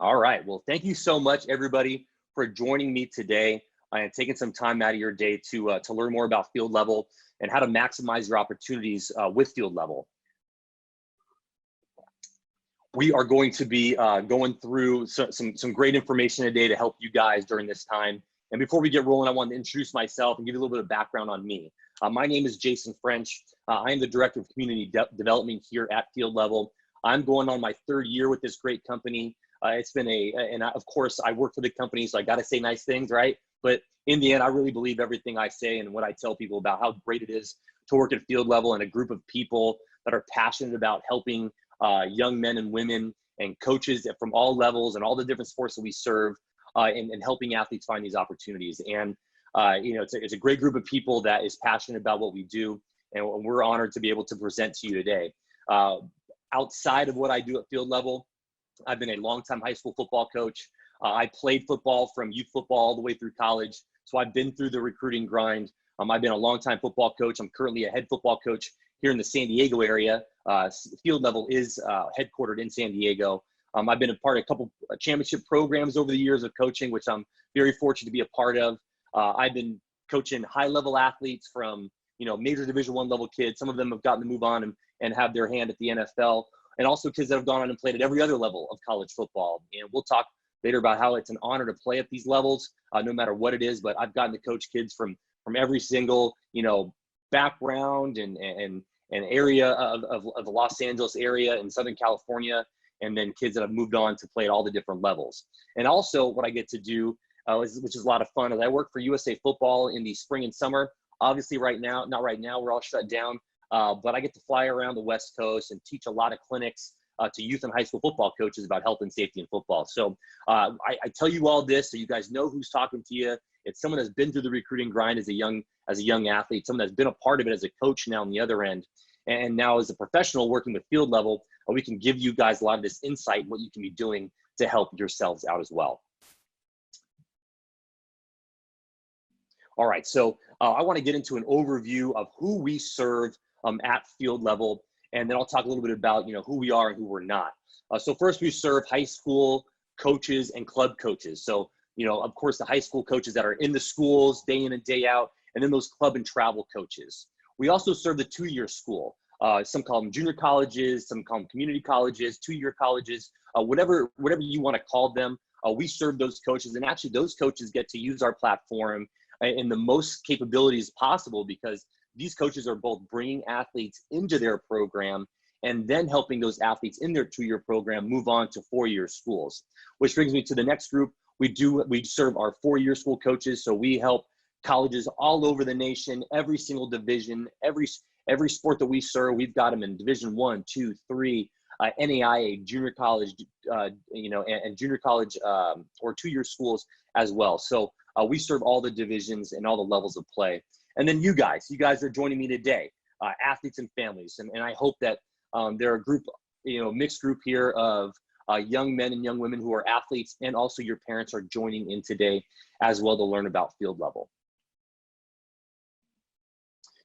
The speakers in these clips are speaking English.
All right. Well, thank you so much, everybody, for joining me today and taking some time out of your day to learn more about FieldLevel and how to maximize your opportunities with FieldLevel. We are going to be going through some great information today to help you guys during this time. And before we get rolling, I want to introduce myself and give you a little bit of background on me. My name is Jason French. I am the Director of Community Development here at FieldLevel. I'm going on my third year with this great company. It's been of course, I work for the company, so I got to say nice things, right? But in the end, I really believe everything I say and what I tell people about how great it is to work at FieldLevel and a group of people that are passionate about helping young men and women and coaches from all levels and all the different sports that we serve and helping athletes find these opportunities. And, it's a great group of people that is passionate about what we do. And we're honored to be able to present to you today. Outside of what I do at FieldLevel, I've been a longtime high school football coach. I played football from youth football all the way through college. So I've been through the recruiting grind. I've been a longtime football coach. I'm currently a head football coach here in the San Diego area. FieldLevel is headquartered in San Diego. I've been a part of a couple championship programs over the years of coaching, which I'm very fortunate to be a part of. I've been coaching high-level athletes from, major Division I level kids. Some of them have gotten to move on and have their hand at the NFL. And also kids that have gone on and played at every other level of college football. And we'll talk later about how it's an honor to play at these levels, no matter what it is. But I've gotten to coach kids from every single, background and area of the Los Angeles area in Southern California, and then kids that have moved on to play at all the different levels. And also what I get to do, which is a lot of fun, is I work for USA Football in the spring and summer. Obviously not right now, we're all shut down. But I get to fly around the West Coast and teach a lot of clinics to youth and high school football coaches about health and safety in football. So I tell you all this so you guys know who's talking to you. It's someone that's been through the recruiting grind as a young athlete, someone that's been a part of it as a coach now on the other end. And now as a professional working with FieldLevel, we can give you guys a lot of this insight, what you can be doing to help yourselves out as well. All right, so I want to get into an overview of who we serve at FieldLevel, and then I'll talk a little bit about who we are and who we're not. So first, we serve high school coaches and club coaches. So of course, the high school coaches that are in the schools day in and day out, and then those club and travel coaches. We also serve the two-year school. Some call them junior colleges, some call them community colleges, two-year colleges, whatever you want to call them. We serve those coaches, and actually those coaches get to use our platform in the most capabilities possible, because these coaches are both bringing athletes into their program and then helping those athletes in their two-year program move on to four-year schools. Which brings me to the next group. We serve our four-year school coaches. So we help colleges all over the nation, every single division, every sport that we serve. We've got them in Division I, II, III, NAIA, junior college, and junior college or two-year schools as well. So we serve all the divisions and all the levels of play. And then you guys are joining me today, athletes and families. And I hope that they're a group, mixed group here of young men and young women who are athletes, and also your parents are joining in today as well to learn about FieldLevel.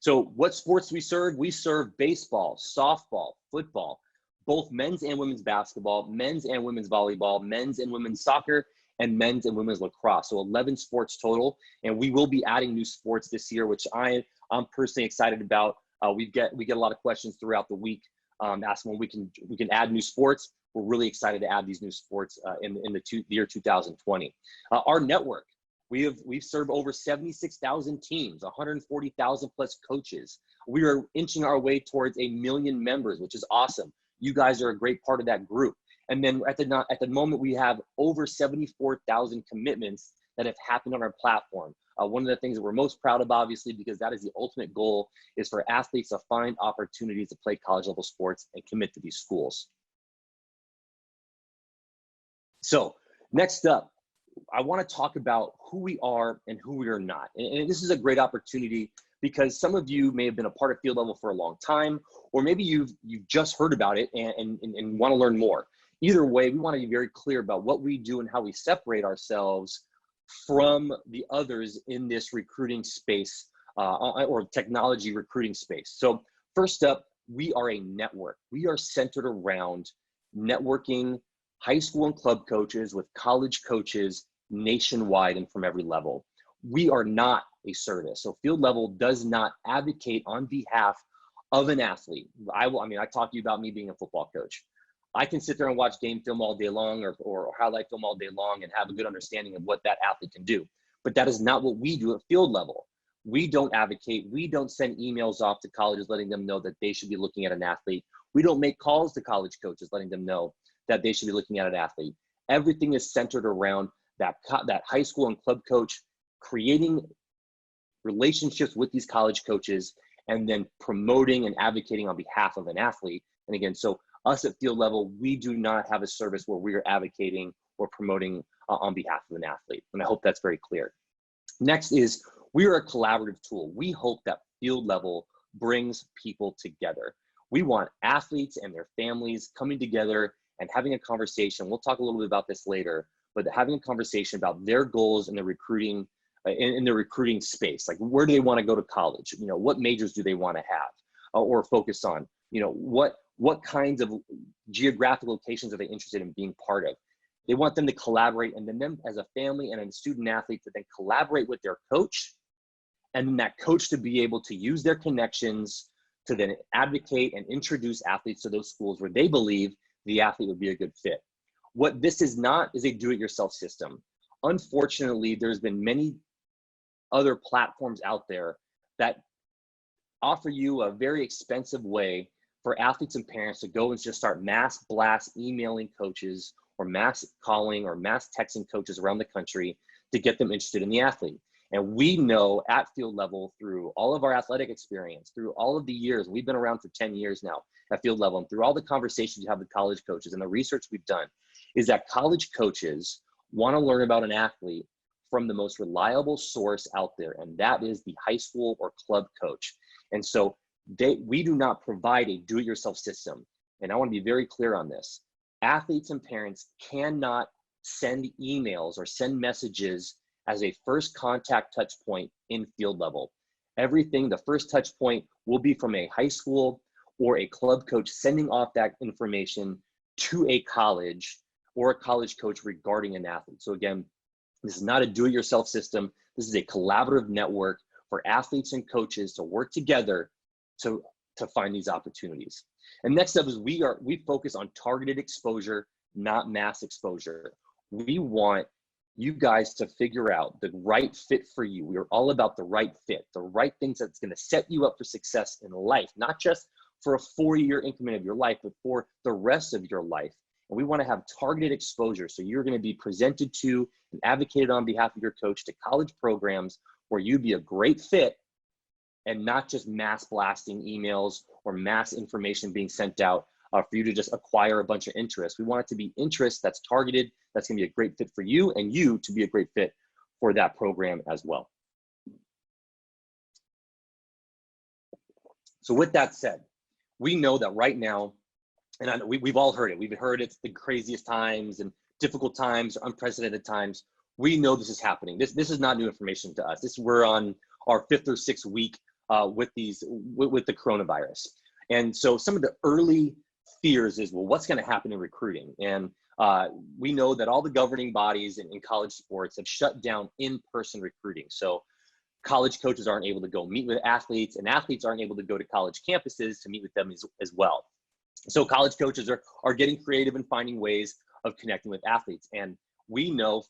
So what sports we serve? We serve baseball, softball, football, both men's and women's basketball, men's and women's volleyball, men's and women's soccer, and men's and women's lacrosse. So 11 sports total. And we will be adding new sports this year, which I'm personally excited about. We get a lot of questions throughout the week asking when we can add new sports. We're really excited to add these new sports in the year 2020. Our network, we've served over 76,000 teams, 140,000 plus coaches. We are inching our way towards 1 million members, which is awesome. You guys are a great part of that group. And then at the moment, we have over 74,000 commitments that have happened on our platform. One of the things that we're most proud of, obviously, because that is the ultimate goal, is for athletes to find opportunities to play college level sports and commit to these schools. So next up, I want to talk about who we are and who we are not. And this is a great opportunity because some of you may have been a part of FieldLevel for a long time, or maybe you've just heard about it and want to learn more. Either way, we want to be very clear about what we do and how we separate ourselves from the others in this recruiting space or technology recruiting space. So first up, we are a network. We are centered around networking high school and club coaches with college coaches nationwide and from every level. We are not a service. So FieldLevel does not advocate on behalf of an athlete. I talk to you about me being a football coach. I can sit there and watch game film all day long or highlight film all day long and have a good understanding of what that athlete can do. But that is not what we do at FieldLevel. We don't advocate. We don't send emails off to colleges letting them know that they should be looking at an athlete. We don't make calls to college coaches letting them know that they should be looking at an athlete. Everything is centered around that high school and club coach creating relationships with these college coaches and then promoting and advocating on behalf of an athlete. And again, so us at FieldLevel, we do not have a service where we are advocating or promoting on behalf of an athlete. And I hope that's very clear. Next is, we are a collaborative tool. We hope that FieldLevel brings people together. We want athletes and their families coming together and having a conversation. We'll talk a little bit about this later, but having a conversation about their goals in the recruiting, in the recruiting space. Like, where do they want to go to college? You know, what majors do they want to have or focus on? You know, what kinds of geographic locations are they interested in being part of? They want them to collaborate, and then them as a family and a student athlete to then collaborate with their coach, and then that coach to be able to use their connections to then advocate and introduce athletes to those schools where they believe the athlete would be a good fit. What this is not is a do-it-yourself system. Unfortunately, there's been many other platforms out there that offer you a very expensive way for athletes and parents to go and just start mass blast emailing coaches or mass calling or mass texting coaches around the country to get them interested in the athlete. And we know at FieldLevel, through all of our athletic experience, through all of the years, we've been around for 10 years now at FieldLevel, and through all the conversations you have with college coaches and the research we've done, is that college coaches want to learn about an athlete from the most reliable source out there, and that is the high school or club coach. And so we do not provide a do-it-yourself system. And I want to be very clear on this. Athletes and parents cannot send emails or send messages as a first contact touch point in FieldLevel. Everything, the first touch point will be from a high school or a club coach sending off that information to a college or a college coach regarding an athlete. So again, this is not a do-it-yourself system. This is a collaborative network for athletes and coaches to work together to find these opportunities. And next up is we focus on targeted exposure, not mass exposure. We want you guys to figure out the right fit for you. We are all about the right fit, the right things that's going to set you up for success in life, not just for a 4-year increment of your life, but for the rest of your life. And we want to have targeted exposure. So you're going to be presented to and advocated on behalf of your coach to college programs where you'd be a great fit, and not just mass blasting emails or mass information being sent out for you to just acquire a bunch of interest. We want it to be interest that's targeted, that's going to be a great fit for you, and you to be a great fit for that program as well. So with that said, we know that right now, and we've all heard it. We've heard it's the craziest times and difficult times, unprecedented times. We know this is happening. This is not new information to us. We're on our 5th or 6th week with the coronavirus. And so some of the early fears is, well, what's going to happen in recruiting? And we know that all the governing bodies in college sports have shut down in-person recruiting. So college coaches aren't able to go meet with athletes, and athletes aren't able to go to college campuses to meet with them as well. So college coaches are getting creative and finding ways of connecting with athletes. And we know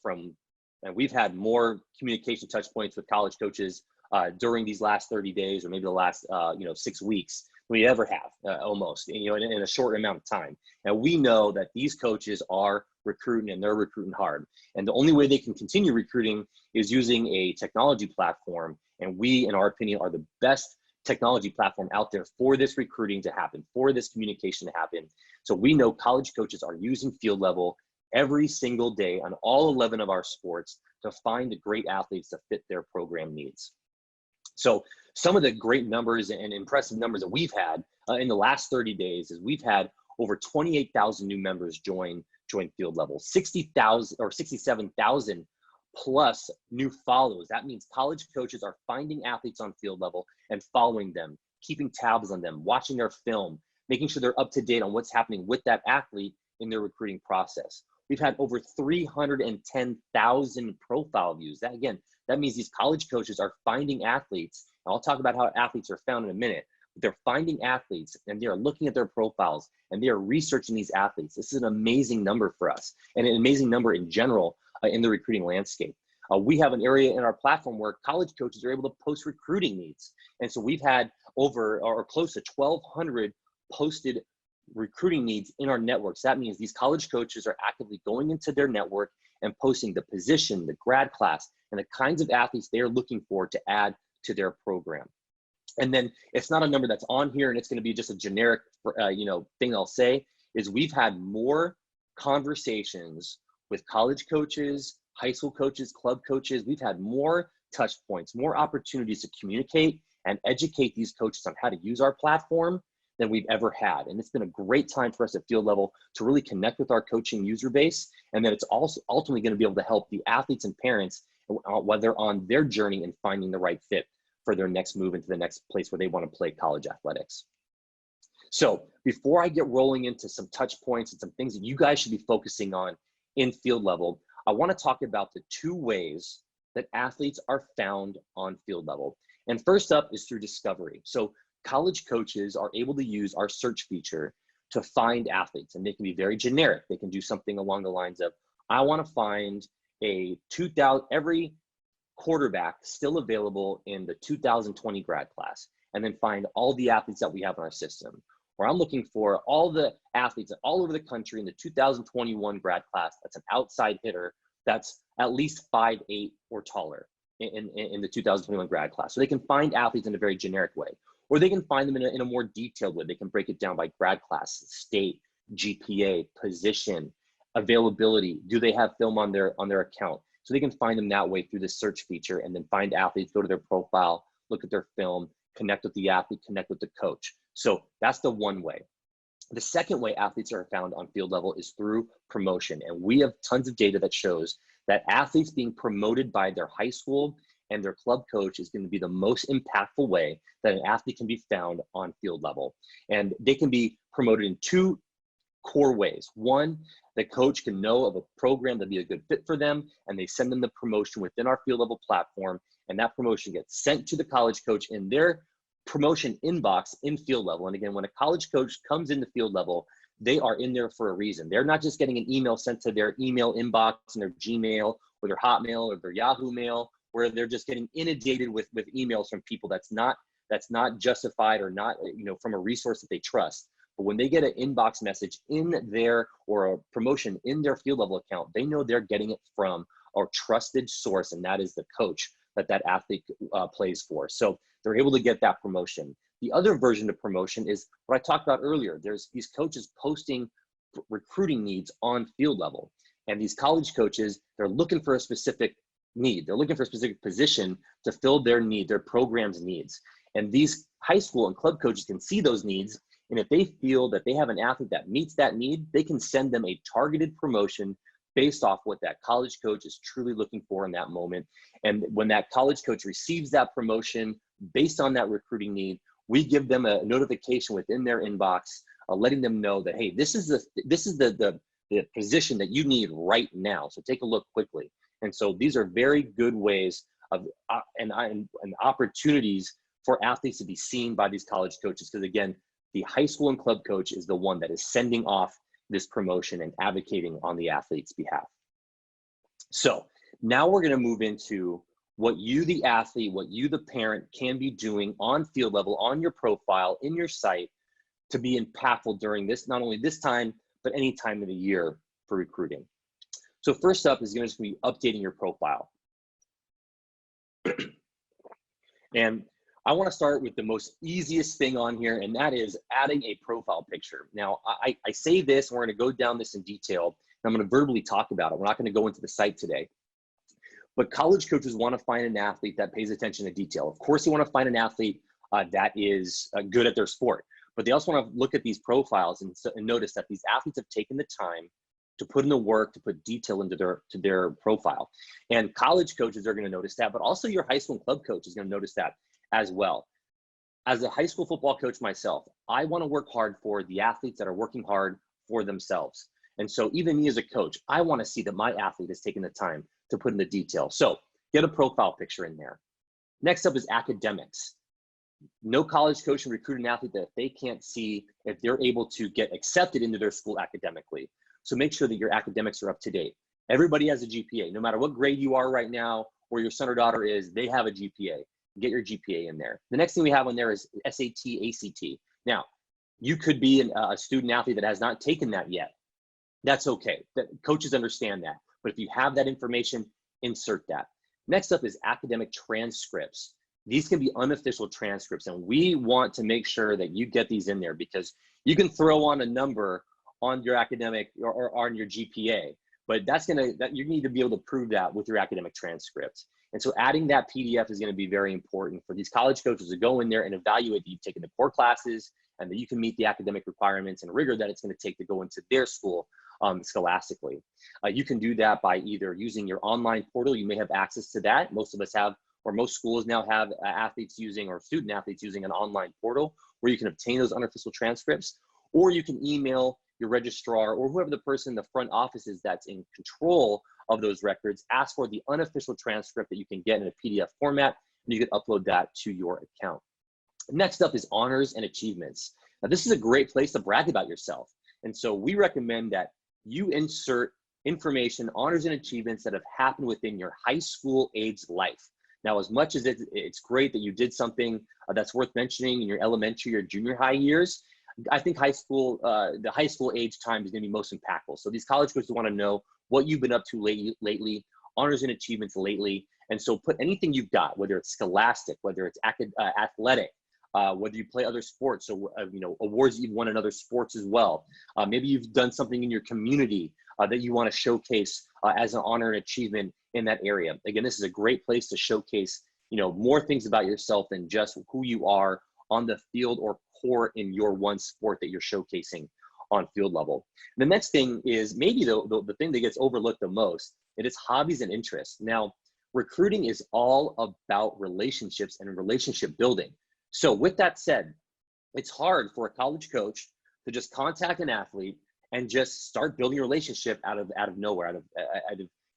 and we've had more communication touch points with college coaches during these last 30 days or maybe the last 6 weeks than we ever have, almost, in a short amount of time. And we know that these coaches are recruiting, and they're recruiting hard. And the only way they can continue recruiting is using a technology platform. And we, in our opinion, are the best technology platform out there for this recruiting to happen, for this communication to happen. So we know college coaches are using FieldLevel every single day on all 11 of our sports to find the great athletes to fit their program needs. So some of the great numbers and impressive numbers that we've had in the last 30 days is we've had over 28,000 new members join FieldLevel, 60,000 or 67,000 plus new follows. That means college coaches are finding athletes on FieldLevel and following them, keeping tabs on them, watching their film, making sure they're up to date on what's happening with that athlete in their recruiting process. We've had over 310,000 profile views. That again, that means these college coaches are finding athletes. And I'll talk about how athletes are found in a minute. But they're finding athletes and they are looking at their profiles and they are researching these athletes. This is an amazing number for us and an amazing number in general in the recruiting landscape. We have an area in our platform where college coaches are able to post recruiting needs. And so we've had over or close to 1,200 posted recruiting needs in our networks. That means these college coaches are actively going into their network and posting the position, the grad class, and the kinds of athletes they are looking for to add to their program. And then it's not a number that's on here and it's going to be just a generic thing I'll say is we've had more conversations with college coaches, high school coaches, club coaches. We've had more touch points, more opportunities to communicate and educate these coaches on how to use our platform than we've ever had. And it's been a great time for us at FieldLevel to really connect with our coaching user base. And then it's also ultimately going to be able to help the athletes and parents while they're on their journey in finding the right fit for their next move into the next place where they want to play college athletics. So before I get rolling into some touch points and some things that you guys should be focusing on in FieldLevel, I want to talk about the 2 ways that athletes are found on FieldLevel. And first up is through discovery. So college coaches are able to use our search feature to find athletes, and they can be very generic. They can do something along the lines of, I want to find every quarterback still available in the 2020 grad class, and then find all the athletes that we have in our system. Or I'm looking for all the athletes all over the country in the 2021 grad class that's an outside hitter that's at least 5'8" or taller in the 2021 grad class. So they can find athletes in a very generic way, or they can find them in a more detailed way. They can break it down by grad class, state, GPA, position, availability. Do they have film on their account? So they can find them that way through the search feature and then find athletes, go to their profile, look at their film, connect with the athlete, connect with the coach. So that's the one way. The second way athletes are found on FieldLevel is through promotion. And we have tons of data that shows that athletes being promoted by their high school and their club coach is going to be the most impactful way that an athlete can be found on FieldLevel. And they can be promoted in 2 core ways. One, the coach can know of a program that'd be a good fit for them, and they send them the promotion within our FieldLevel platform, and that promotion gets sent to the college coach in their promotion inbox in FieldLevel. And again, when a college coach comes into FieldLevel, they are in there for a reason. They're not just getting an email sent to their email inbox and their Gmail or their Hotmail or their Yahoo Mail, where they're just getting inundated with emails from people that's not justified or not, from a resource that they trust. But when they get an inbox message in their, or a promotion in their FieldLevel account, they know they're getting it from a trusted source, and that is the coach that athlete plays for. So they're able to get that promotion. The other version of promotion is what I talked about earlier. There's these coaches posting recruiting needs on FieldLevel, and these college coaches, they're looking for a specific need. They're looking for a specific position to fill their need, their program's needs. And these high school and club coaches can see those needs. And if they feel that they have an athlete that meets that need, they can send them a targeted promotion based off what that college coach is truly looking for in that moment. And when that college coach receives that promotion based on that recruiting need, we give them a notification within their inbox, letting them know that, hey, this is the position that you need right now. So take a look quickly. And so these are very good ways of and opportunities for athletes to be seen by these college coaches. Because again, the high school and club coach is the one that is sending off this promotion and advocating on the athlete's behalf. So now we're going to move into what you, the athlete, what you, the parent, can be doing on FieldLevel, on your profile, in your site, to be impactful during this, not only this time, but any time of the year for recruiting. So first up is going to be updating your profile. And I want to start with the most easiest thing on here, and that is adding a profile picture. Now, I say this, and we're going to go down this in detail, and I'm going to verbally talk about it. We're not going to go into the site today. But college coaches want to find an athlete that pays attention to detail. Of course, they want to find an athlete that is good at their sport, but they also want to look at these profiles and notice that these athletes have taken the time to put in the work, to put detail into their profile. And college coaches are going to notice that, but also your high school and club coach is going to notice that as well. As a high school football coach myself, I want to work hard for the athletes that are working hard for themselves. And so even me as a coach, I want to see that my athlete is taking the time to put in the detail. So get a profile picture in there. Next up is academics. No college coach can recruit an athlete that if they can't see if they're able to get accepted into their school academically. So make sure that your academics are up to date. Everybody has a GPA. No matter what grade you are right now or your son or daughter is, they have a GPA. Get your GPA in there. The next thing we have on there is SAT, ACT. Now, you could be a student athlete that has not taken that yet. That's okay. Coaches understand that. But if you have that information, insert that. Next up is academic transcripts. These can be unofficial transcripts, and we want to make sure that you get these in there, because you can throw on a number on your academic or on your GPA, but you need to be able to prove that with your academic transcripts. And so adding that PDF is going to be very important for these college coaches to go in there and evaluate that you've taken the core classes and that you can meet the academic requirements and rigor that it's going to take to go into their school scholastically. You can do that by either using your online portal. You may have access to that. Most of us have, or most schools now have athletes using, or student athletes using, an online portal where you can obtain those unofficial transcripts, or you can email your registrar or whoever the person in the front office is that's in control of those records. Ask for the unofficial transcript that you can get in a PDF format, and you can upload that to your account. Next up is honors and achievements. Now, this is a great place to brag about yourself. And so we recommend that you insert information, honors and achievements that have happened within your high school age life. Now, as much as it's great that you did something that's worth mentioning in your elementary or junior high years, I think the high school age time is going to be most impactful. So these college coaches want to know what you've been up to lately, honors and achievements lately. And so put anything you've got, whether it's scholastic, whether it's athletic, whether you play other sports, or awards that you've won in other sports as well. Maybe you've done something in your community that you want to showcase as an honor and achievement in that area. Again, this is a great place to showcase, more things about yourself than just who you are on the field or court in your one sport that you're showcasing on field level. The next thing is maybe the thing that gets overlooked the most. It is hobbies and interests. Now, recruiting is all about relationships and relationship building. So with that said, it's hard for a college coach to just contact an athlete and just start building a relationship out of nowhere, out of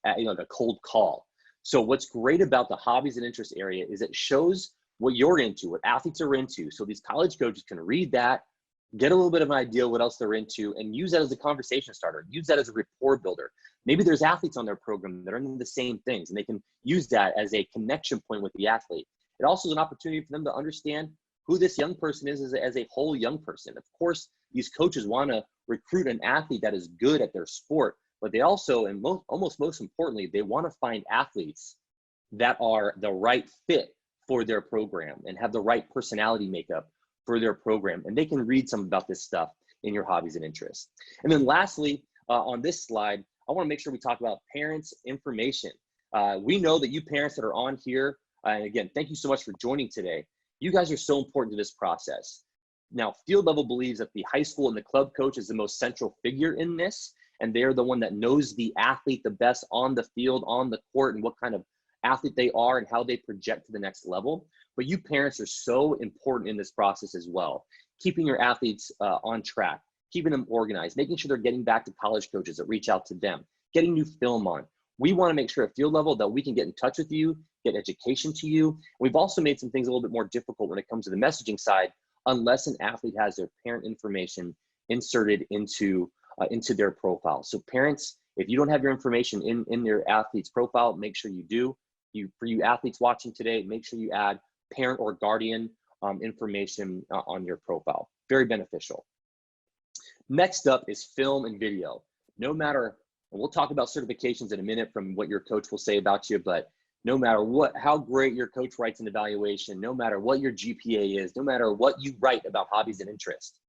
like a cold call. So what's great about the hobbies and interest area is it shows what you're into, what athletes are into. So these college coaches can read that, get a little bit of an idea what else they're into, and use that as a conversation starter, use that as a rapport builder. Maybe there's athletes on their program that are into the same things, and they can use that as a connection point with the athlete. It also is an opportunity for them to understand who this young person is as a whole young person. Of course, these coaches want to recruit an athlete that is good at their sport, but they also, and almost most importantly, they want to find athletes that are the right fit for their program and have the right personality makeup for their program. And they can read some about this stuff in your hobbies and interests. And then lastly, on this slide, I want to make sure we talk about parents' information. We know that you parents that are on here, and again, thank you so much for joining today. You guys are so important to this process. Now, FieldLevel believes that the high school and the club coach is the most central figure in this, and they're the one that knows the athlete the best on the field, on the court, and what kind of athlete they are and how they project to the next level. But you parents are so important in this process as well. Keeping your athletes on track, keeping them organized, making sure they're getting back to college coaches that reach out to them, getting new film on. We want to make sure at FieldLevel that we can get in touch with you, get education to you. We've also made some things a little bit more difficult when it comes to the messaging side, unless an athlete has their parent information inserted into their profile. So parents, if you don't have your information in your athlete's profile, make sure you do. For you athletes watching today, make sure you add parent or guardian information on your profile. Very beneficial. Next up is film and video. No matter, and we'll talk about certifications in a minute from what your coach will say about you, but no matter how great your coach writes an evaluation, no matter what your GPA is, no matter what you write about hobbies and interests,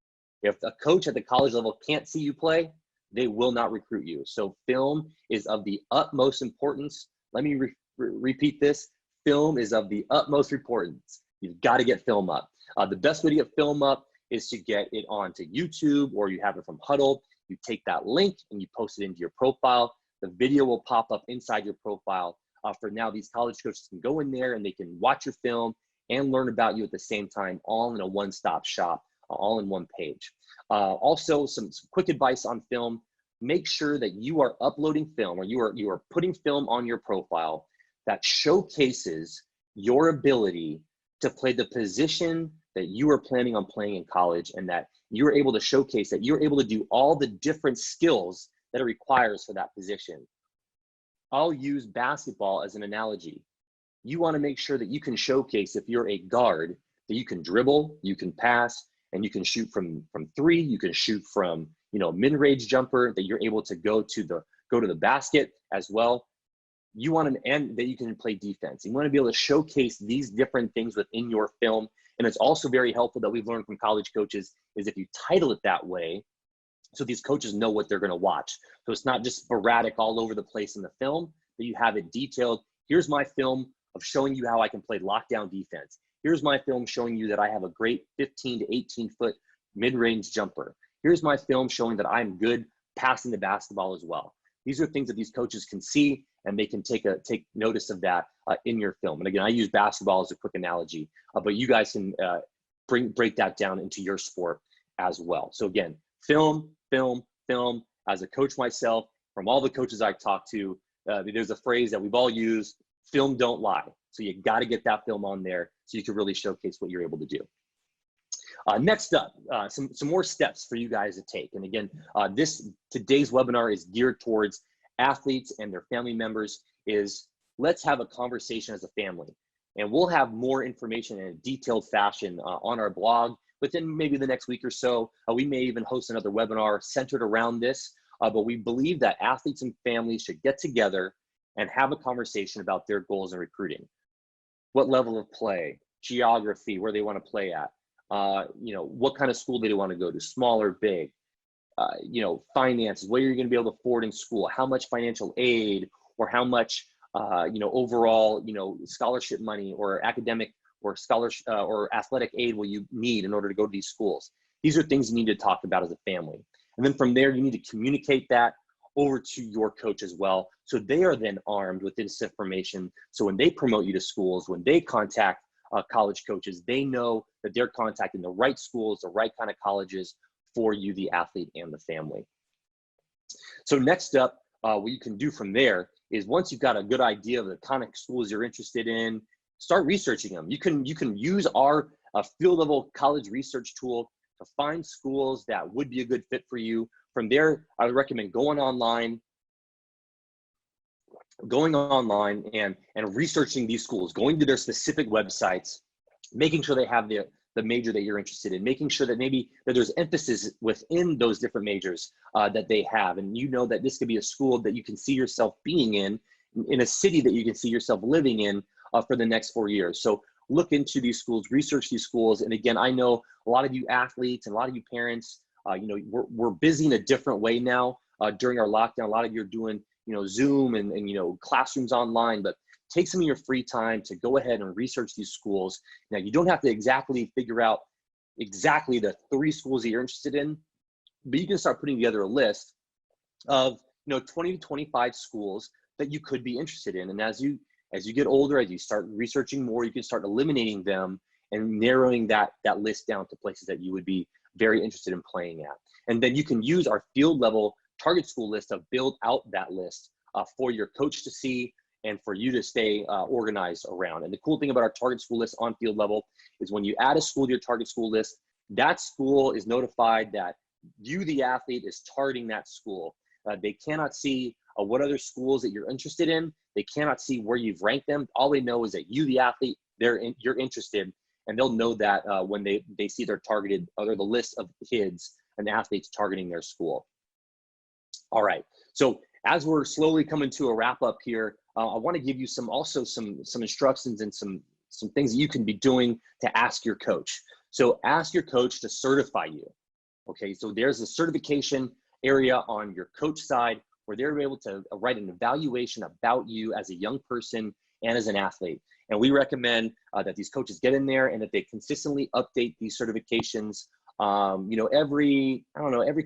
if a coach at the college level can't see you play, they will not recruit you. So film is of the utmost importance. Let me repeat this. Film is of the utmost importance. You've got to get film up. The best way to get film up is to get it onto YouTube, or you have it from Huddle. You take that link and you post it into your profile. The video will pop up inside your profile. For now, these college coaches can go in there and they can watch your film and learn about you at the same time, all in a one-stop shop, all in one page. Also, some quick advice on film. make sure that you are uploading film, or you are putting film on your profile that showcases your ability to play the position that you are planning on playing in college, and that you're able to showcase that you're able to do all the different skills that it requires for that position. I'll use basketball as an analogy. You want to make sure that you can showcase, if you're a guard, that you can dribble, you can pass, and you can shoot from three, you can shoot from, mid-range jumper, that you're able to go to the basket as well. You want to, and that you can play defense. You want to be able to showcase these different things within your film. And it's also very helpful that we've learned from college coaches is if you title it that way, so these coaches know what they're going to watch. So it's not just sporadic all over the place in the film, but you have it detailed. Here's my film of showing you how I can play lockdown defense. Here's my film showing you that I have a great 15 to 18 foot mid-range jumper. Here's my film showing that I'm good passing the basketball as well. These are things that these coaches can see, and they can take notice of that in your film. And again, I use basketball as a quick analogy, but you guys can break that down into your sport as well. So again, film. As a coach myself, from all the coaches I've talked to, there's a phrase that we've all used: film don't lie. So you got to get that film on there so you can really showcase what you're able to do. Next up, some more steps for you guys to take. And again, today's webinar is geared towards athletes and their family members. Let's have a conversation as a family. And we'll have more information in a detailed fashion on our blog within maybe the next week or so. We may even host another webinar centered around this, but we believe that athletes and families should get together and have a conversation about their goals in recruiting. What level of play, geography, where they want to play at, what kind of school they want to go to, small or big, finances, what are you going to be able to afford in school, how much financial aid, or how much, overall, scholarship money or academic or scholarship or athletic aid will you need in order to go to these schools. These are things you need to talk about as a family. And then from there, you need to communicate that over to your coach as well. So they are then armed with this information. So when they promote you to schools, when they contact college coaches, they know that they're contacting the right schools, the right kind of colleges for you, the athlete and the family. So next up, what you can do from there is, once you've got a good idea of the kind of schools you're interested in, start researching them. You can use our FieldLevel college research tool to find schools that would be a good fit for you. From there, I would recommend going online and researching these schools, going to their specific websites, making sure they have the major that you're interested in, making sure that maybe that there's emphasis within those different majors that they have. And that this could be a school that you can see yourself being in a city that you can see yourself living in for the next 4 years. So look into these schools, research these schools. And again, I know a lot of you athletes and a lot of you parents, we're busy in a different way now during our lockdown. A lot of you are doing, Zoom and classrooms online, but take some of your free time to go ahead and research these schools. Now, you don't have to exactly figure out exactly the 3 schools that you're interested in, but you can start putting together a list of 20 to 25 schools that you could be interested in. And as you get older, as you start researching more, you can start eliminating them and narrowing that list down to places that you would be very interested in playing at. And then you can use our FieldLevel target school list to build out that list for your coach to see and for you to stay organized around. And the cool thing about our target school list on FieldLevel is when you add a school to your target school list, that school is notified that you, the athlete, is targeting that school. They cannot see what other schools that you're interested in. They cannot see where you've ranked them. All they know is that you, the athlete, you're interested, and they'll know that when they see their targeted, or the list of kids and athletes targeting their school. All right, so as we're slowly coming to a wrap up here, I want to give you some instructions and some things that you can be doing to ask your coach. So ask your coach to certify you. Okay, so there's a certification area on your coach side where they're able to write an evaluation about you as a young person and as an athlete. And we recommend that these coaches get in there and that they consistently update these certifications, every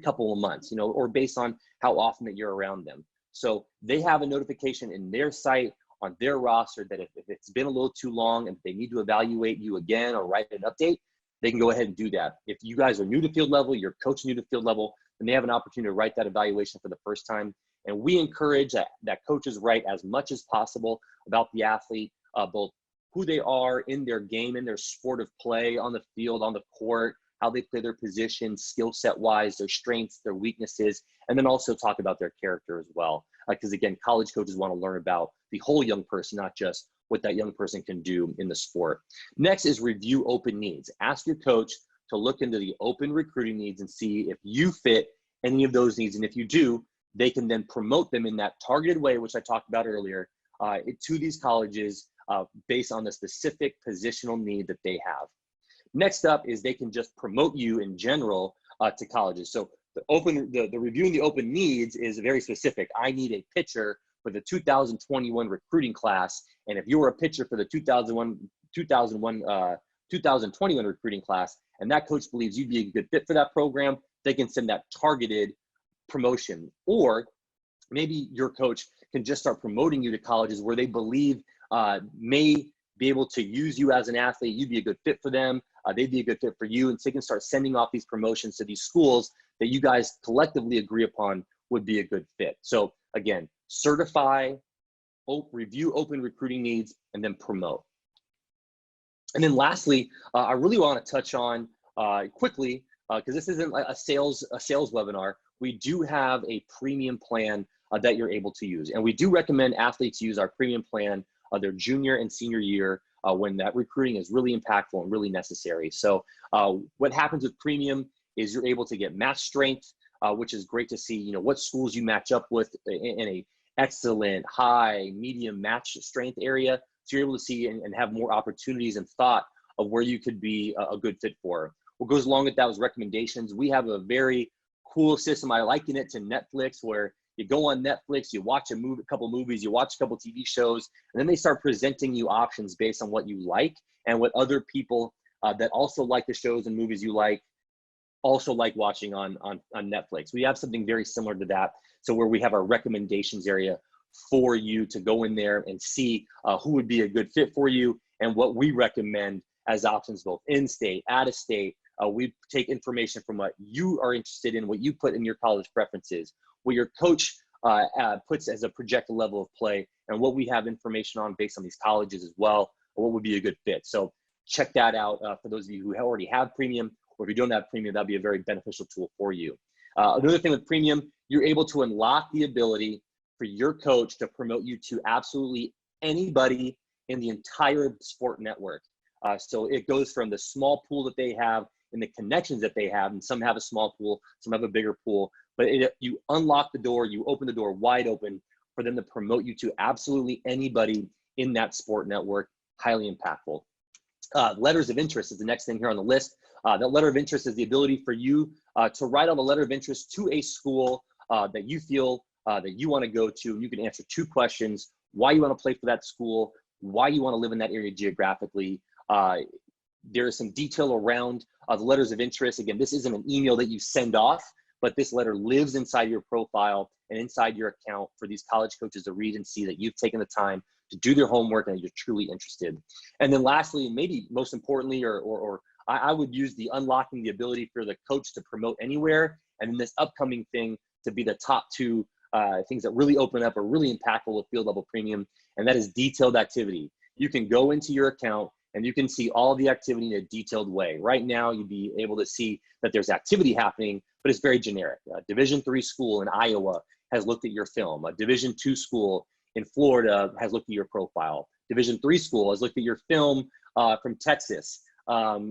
couple of months, or based on how often that you're around them. So they have a notification in their site on their roster that if it's been a little too long and they need to evaluate you again or write an update, they can go ahead and do that. If you guys are new to FieldLevel, your coach new to FieldLevel, then they have an opportunity to write that evaluation for the first time. And we encourage that coaches write as much as possible about the athlete, both who they are in their game, in their sport of play, on the field, on the court, how they play their position, skill set wise, their strengths, their weaknesses, and then also talk about their character as well. Because again, college coaches want to learn about the whole young person, not just what that young person can do in the sport. Next is review open needs. Ask your coach to look into the open recruiting needs and see if you fit any of those needs. And if you do, they can then promote them in that targeted way, which I talked about earlier, to these colleges based on the specific positional need that they have. Next up is they can just promote you in general to colleges. So the reviewing the open needs is very specific. I need a pitcher for the 2021 recruiting class. And if you were a pitcher for the 2021 recruiting class, and that coach believes you'd be a good fit for that program, they can send that targeted promotion. Or maybe your coach can just start promoting you to colleges where they believe may be able to use you as an athlete. You'd be a good fit for them. They'd be a good fit for you. And so they can start sending off these promotions to these schools that you guys collectively agree upon would be a good fit. So again, certify, review open recruiting needs, and then promote. And then lastly, I really want to touch on quickly, because this isn't a sales webinar. We do have a premium plan that you're able to use. And we do recommend athletes use our premium plan their junior and senior year when that recruiting is really impactful and really necessary. So what happens with premium is you're able to get match strength, which is great to see, you know, what schools you match up with in a excellent, high, medium match strength area. So you're able to see and have more opportunities and thought of where you could be a good fit for. What goes along with that was recommendations. We have a very cool system. I liken it to Netflix, where you go on Netflix, you watch a couple movies, you watch a couple TV shows, and then they start presenting you options based on what you like and what other people that also like the shows and movies you like also like watching on Netflix. We have something very similar to that. So where we have our recommendations area for you to go in there and see who would be a good fit for you and what we recommend as options, both in-state, out-of-state. We take information from what you are interested in, what you put in your college preferences, what your coach puts as a projected level of play, and what we have information on based on these colleges as well, or what would be a good fit. So check that out for those of you who already have premium, or if you don't have premium, that'd be a very beneficial tool for you. Another thing with premium, you're able to unlock the ability for your coach to promote you to absolutely anybody in the entire sport network. So it goes from the small pool that they have and the connections that they have, and some have a small pool, some have a bigger pool, but you unlock the door, you open the door wide open for them to promote you to absolutely anybody in that sport network. Highly impactful. Letters of interest is the next thing here on the list. That letter of interest is the ability for you to write on a letter of interest to a school that you feel that you want to go to. You can answer 2 questions: why you want to play for that school, why you want to live in that area geographically. There is some detail around the letters of interest. Again, this isn't an email that you send off, but this letter lives inside your profile and inside your account for these college coaches to read and see that you've taken the time to do their homework and you're truly interested. And then lastly, and maybe most importantly, or I would use the unlocking the ability for the coach to promote anywhere, and then this upcoming thing to be the top 2 things that really open up or really impactful with FieldLevel Premium, and that is detailed activity. You can go into your account and you can see all the activity in a detailed way. Right now, you'd be able to see that there's activity happening, but it's very generic. A Division III school in Iowa has looked at your film. A Division II school in Florida has looked at your profile. Division III school has looked at your film from Texas, but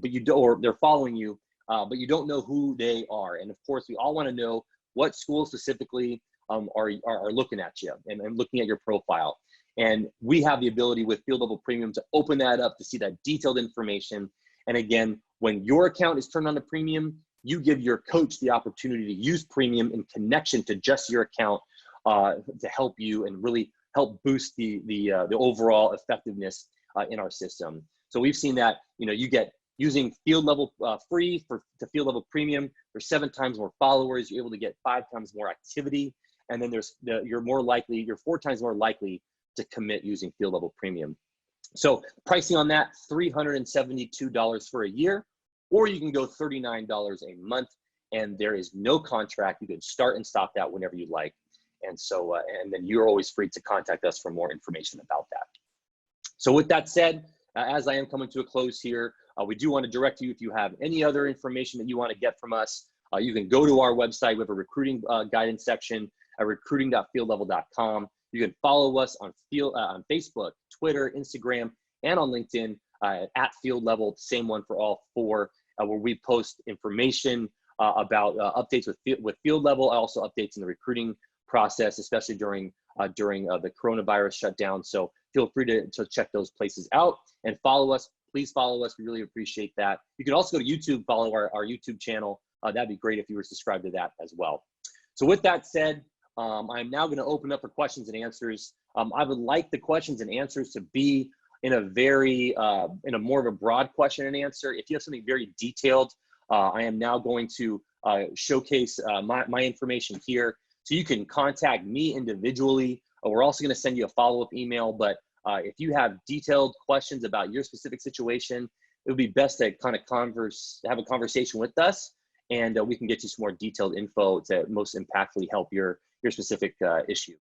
you don't, or they're following you, but you don't know who they are. And of course, we all want to know what schools specifically are looking at you and looking at your profile. And we have the ability with FieldLevel Premium to open that up to see that detailed information. And again, when your account is turned on to Premium, you give your coach the opportunity to use Premium in connection to just your account to help you and really help boost the overall effectiveness in our system. So we've seen that, you know, you get using FieldLevel free to FieldLevel Premium, there's 7 times more followers. You're able to get 5 times more activity. And then you're 4 times more likely to commit using FieldLevel Premium. So pricing on that, $372 for a year, or you can go $39 a month. and there is no contract. You can start and stop that whenever you like. And so, and then you're always free to contact us for more information about that. So with that said, as I am coming to a close here, we do want to direct you, if you have any other information that you want to get from us, you can go to our website. We have a recruiting guidance section at recruiting.fieldlevel.com. You can follow us on Facebook, Twitter, Instagram, and on LinkedIn at FieldLevel, same one for all four, where we post information about updates with FieldLevel, also updates in the recruiting process, especially during the coronavirus shutdown. So feel free to check those places out and follow us. Please follow us. We really appreciate that. You can also go to YouTube, follow our YouTube channel. That'd be great if you were subscribed to that as well. So with that said, I'm now going to open up for questions and answers. I would like the questions and answers to be in a very, in a more of a broad question and answer. If you have something very detailed, I am now going to showcase my information here. So you can contact me individually. We're also going to send you a follow-up email, but if you have detailed questions about your specific situation, it would be best to kind of have a conversation with us, and we can get you some more detailed info to most impactfully help your specific issue.